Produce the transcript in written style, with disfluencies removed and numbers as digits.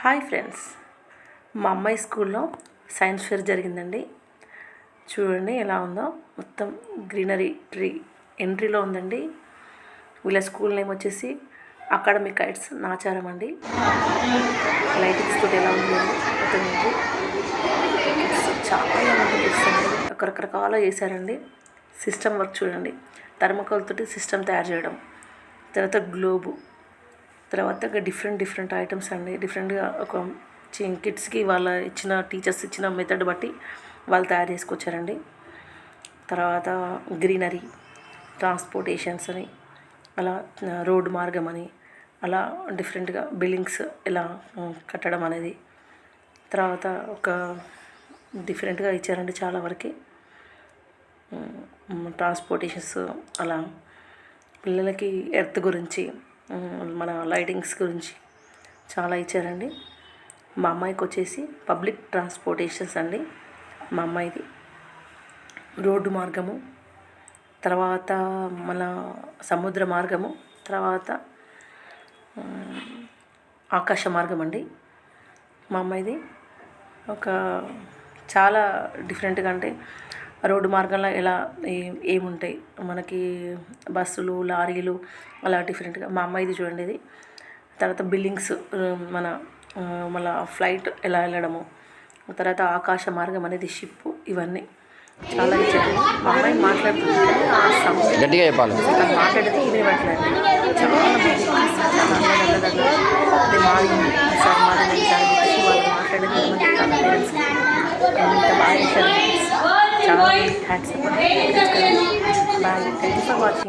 Hi friends, మా అమ్మాయి స్కూల్లో సైన్స్ ఫేర్ జరిగిందండి. చూడండి ఎలా ఉందో. మొత్తం గ్రీనరీ ట్రీ ఎంట్రీలో ఉందండి. వీళ్ళ స్కూల్ నేమ్ వచ్చేసి అకాడమిక్ కైట్స్ నాచారం అండి. లైటింగ్స్ తోటి ఎలా ఉంది మొత్తం ఎంట్రీ. చాలా మంది చేస్తారండి, రకరకాల చేశారండి. సిస్టమ్ వర్క్ చూడండి, థర్మకోల్ తోటి సిస్టమ్ తయారు చేయడం, తర్వాత గ్లోబు, తర్వాత డిఫరెంట్ ఐటమ్స్ అండి. డిఫరెంట్గా ఒక కిడ్స్కి వాళ్ళ టీచర్స్ ఇచ్చిన మెథడ్ బట్టి వాళ్ళు తయారు చేసుకొచ్చారండి. తర్వాత గ్రీనరీ, ట్రాన్స్పోర్టేషన్స్ అని, అలా రోడ్డు మార్గం అని, అలా డిఫరెంట్గా బిల్డింగ్స్ ఎలా కట్టడం అనేది, తర్వాత ఒక డిఫరెంట్గా ఇచ్చారండి చాలా వరకు. ట్రాన్స్పోర్టేషన్స్ అలా పిల్లలకి ఎర్త్ గురించి, మన లైటింగ్స్ గురించి చాలా ఇచ్చారండి. మా అమ్మాయికి వచ్చేసి పబ్లిక్ ట్రాన్స్పోర్టేషన్స్ అండి. మా అమ్మాయిది రోడ్డు మార్గము, తర్వాత మన సముద్ర మార్గము, తర్వాత ఆకాశ మార్గం అండి. మా అమ్మాయిది ఒక చాలా డిఫరెంట్గా, అంటే రోడ్డు మార్గంలో ఎలా ఏముంటాయి మనకి, బస్సులు, లారీలు, అలా డిఫరెంట్గా. మా అమ్మాయిది చూడండి ఇది. తర్వాత బిల్డింగ్స్, మన ఫ్లైట్ ఎలా వెళ్ళడము, తర్వాత ఆకాశ మార్గం అనేది షిప్, ఇవన్నీ చాలా ఇచ్చారు. మా అమ్మాయి మాట్లాడుతుంది కానీ ఆ సౌండ్ గట్టిగా చెప్పాలి. మాట్లాడేది ఇది మాట్లాడండి. చాలా మంది అదే మాది సార్ మాది చాలా చెప్పేసి వాళ్ళు మాట్లాడేది ఏమని పేరెంట్స్కి ఎంత బాగా చేశారు. చాలా hats. Bye, thank you for watching.